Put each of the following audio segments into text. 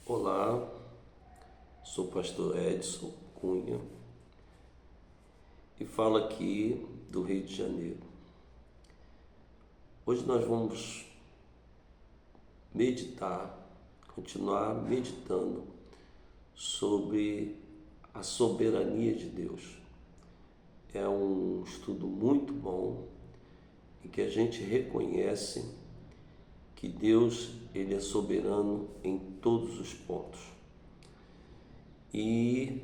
Olá, sou o pastor Edson Cunha e falo aqui do Rio de Janeiro. Hoje nós vamos continuar meditando sobre a soberania de Deus. É um estudo muito bom em que a gente reconhece que Deus ele é soberano em todos os pontos. E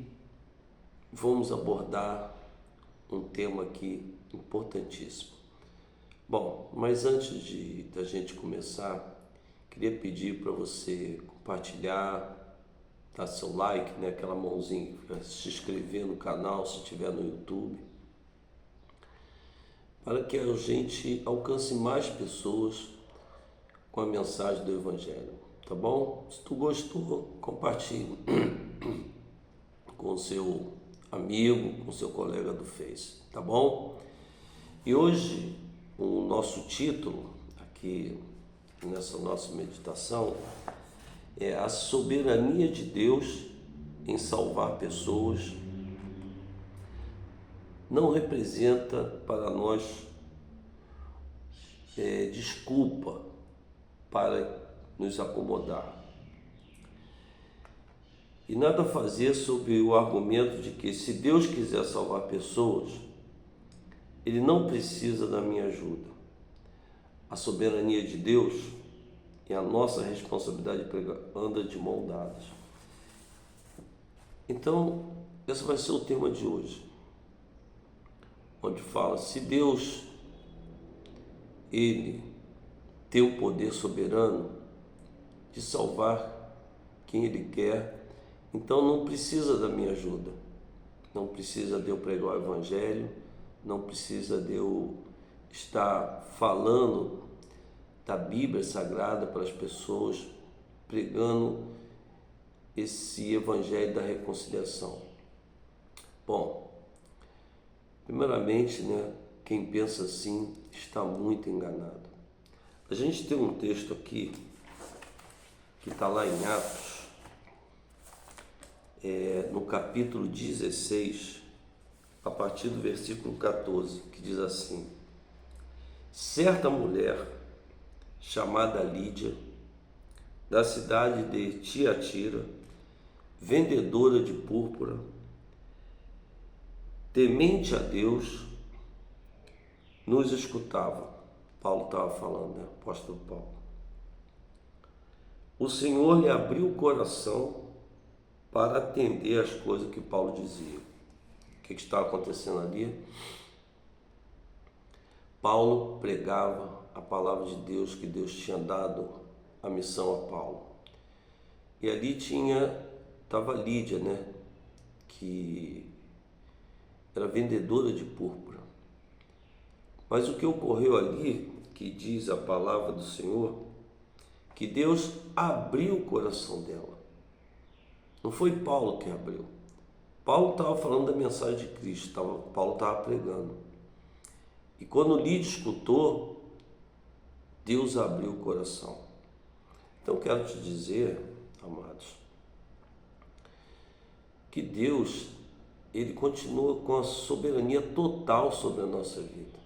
vamos abordar um tema aqui importantíssimo. Bom, mas antes da gente começar, queria pedir para você compartilhar, dar seu like, né, aquela mãozinha, se inscrever no canal se estiver no YouTube, para que a gente alcance mais pessoas com a mensagem do Evangelho, tá bom? Se tu gostou, compartilhe com o seu amigo, com o seu colega do Face, tá bom? E hoje o nosso título aqui nessa nossa meditação é a soberania de Deus em salvar pessoas não representa para nós desculpa para nos acomodar. E nada a fazer sobre o argumento de que se Deus quiser salvar pessoas, Ele não precisa da minha ajuda. A soberania de Deus e a nossa responsabilidade anda de mão dadas. Então, esse vai ser o tema de hoje, onde fala, se Deus, Ele tem o poder soberano de salvar quem Ele quer, então não precisa da minha ajuda, não precisa de eu pregar o Evangelho, não precisa de eu estar falando da Bíblia Sagrada para as pessoas, pregando esse Evangelho da reconciliação. Bom, primeiramente, quem pensa assim está muito enganado. A gente tem um texto aqui que está lá em Atos, no capítulo 16, a partir do versículo 14, que diz assim: certa mulher chamada Lídia, da cidade de Tiatira, vendedora de púrpura, temente a Deus, nos escutava. Paulo estava falando, apóstolo Paulo. O Senhor lhe abriu o coração para atender as coisas que Paulo dizia. O que estava acontecendo ali? Paulo pregava a palavra de Deus, que Deus tinha dado a missão a Paulo. E ali estava Lídia, que era vendedora de púrpura. Mas o que ocorreu ali, que diz a palavra do Senhor, que Deus abriu o coração dela. Não foi Paulo que abriu. Paulo estava falando da mensagem de Cristo, Paulo estava pregando. E quando Lídia escutou, Deus abriu o coração. Então quero te dizer, amados, que Deus, Ele continua com a soberania total sobre a nossa vida.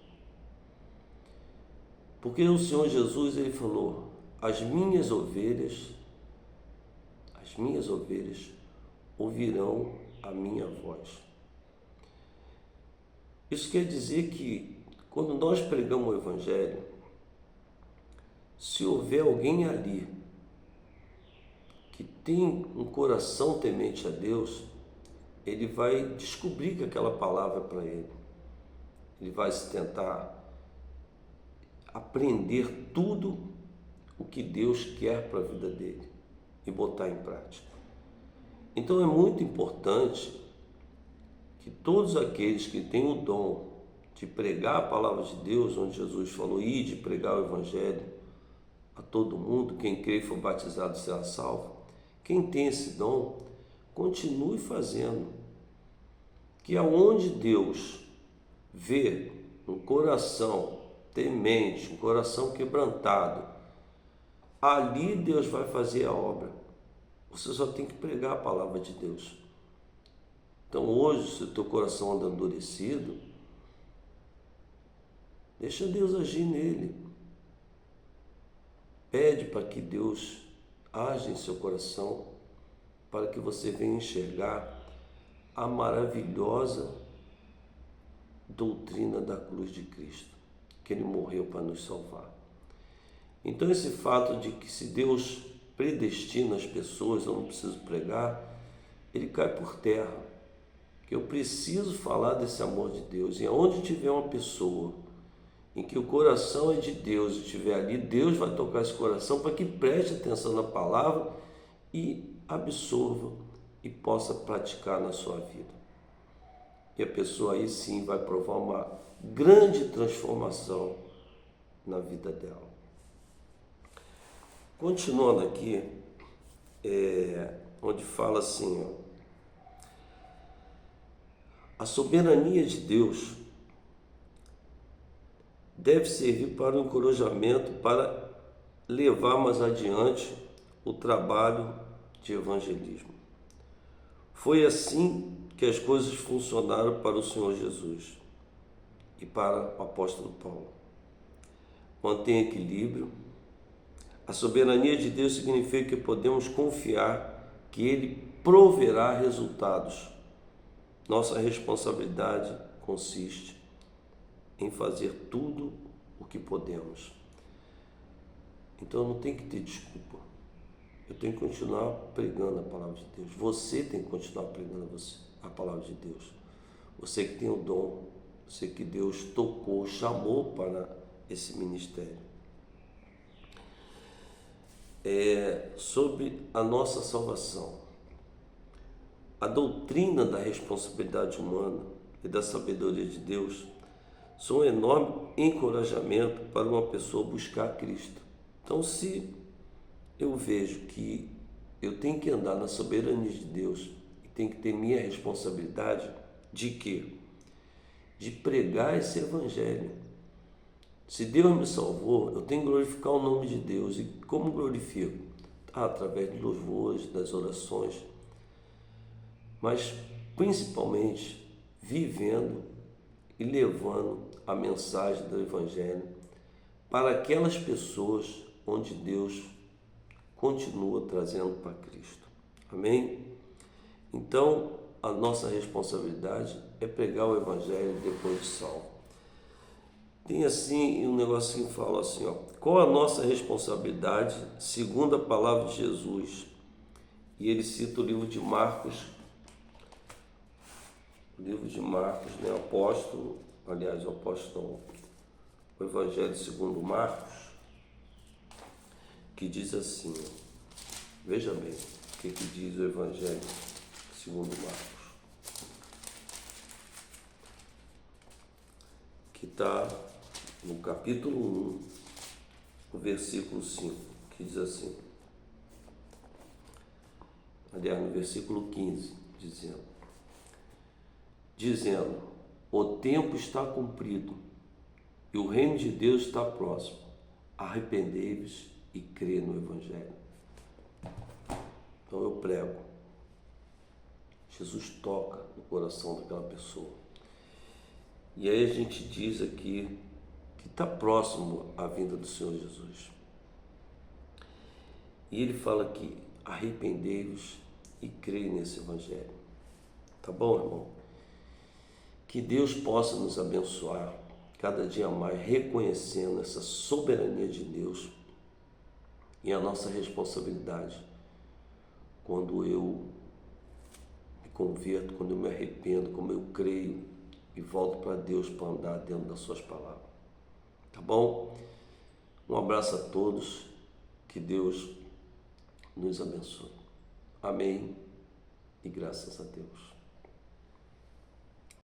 Porque o Senhor Jesus, Ele falou, as minhas ovelhas ouvirão a minha voz. Isso quer dizer que quando nós pregamos o Evangelho, se houver alguém ali que tem um coração temente a Deus, ele vai descobrir que aquela palavra é para ele. Ele vai se tentar aprender tudo o que Deus quer para a vida dele e botar em prática. Então é muito importante que todos aqueles que têm o dom de pregar a palavra de Deus, onde Jesus falou, ide pregar o Evangelho a todo mundo, quem crê e for batizado será salvo. Quem tem esse dom, continue fazendo. Que aonde Deus vê um coração temente, um coração quebrantado, ali Deus vai fazer a obra. O Você só tem que pregar a palavra de Deus. Então hoje, se o teu coração anda endurecido, deixa Deus agir nele. Pede para que Deus age em seu coração, para que você venha enxergar a maravilhosa doutrina da cruz de Cristo, que Ele morreu para nos salvar. Então esse fato de que se Deus predestina as pessoas, eu não preciso pregar, ele cai por terra. Que eu preciso falar desse amor de Deus. E aonde tiver uma pessoa em que o coração é de Deus e estiver ali, Deus vai tocar esse coração para que preste atenção na palavra e absorva e possa praticar na sua vida. E a pessoa aí sim vai provar uma grande transformação na vida dela. Continuando aqui, onde fala assim, ó, a soberania de Deus deve servir para o encorajamento, para levar mais adiante o trabalho de evangelismo. Foi assim que as coisas funcionaram para o Senhor Jesus e para o apóstolo Paulo. Mantenha equilíbrio. A soberania de Deus significa que podemos confiar que Ele proverá resultados. Nossa responsabilidade consiste em fazer tudo o que podemos. Então eu não tenho que ter desculpa. Eu tenho que continuar pregando a palavra de Deus. Você tem que continuar pregando a palavra de Deus. Você que tem o dom, você que Deus tocou, chamou para esse ministério. Sobre a nossa salvação. A doutrina da responsabilidade humana e da sabedoria de Deus são um enorme encorajamento para uma pessoa buscar Cristo. Então, se eu vejo que eu tenho que andar na soberania de Deus e tenho que ter minha responsabilidade de quê? De pregar esse evangelho. Se Deus me salvou, eu tenho que glorificar o nome de Deus. E como glorifico? Através de louvores, das orações, mas principalmente vivendo e levando a mensagem do evangelho para aquelas pessoas onde Deus continua trazendo para Cristo. Amém? Então, a nossa responsabilidade é pregar o evangelho depois de salvo. Tem assim um negocinho que fala assim, ó, qual a nossa responsabilidade segundo a palavra de Jesus? E ele cita o livro de Marcos, né, o Evangelho segundo Marcos, que diz assim, ó, veja bem o que diz o Evangelho segundo Marcos, que está no capítulo 1, o versículo 5, que diz assim, aliás, no versículo 15, dizendo, o tempo está cumprido e o reino de Deus está próximo. Arrependei-vos e crê no Evangelho. Então eu prego. Jesus toca no coração daquela pessoa. E aí a gente diz aqui que está próximo a vinda do Senhor Jesus. E ele fala aqui, arrependei-vos e crê nesse Evangelho. Tá bom, irmão? Que Deus possa nos abençoar cada dia mais, reconhecendo essa soberania de Deus e a nossa responsabilidade quando eu me converto, quando eu me arrependo, como eu creio e volto para Deus para andar dentro das suas palavras. Tá bom? Um abraço a todos, que Deus nos abençoe. Amém e graças a Deus.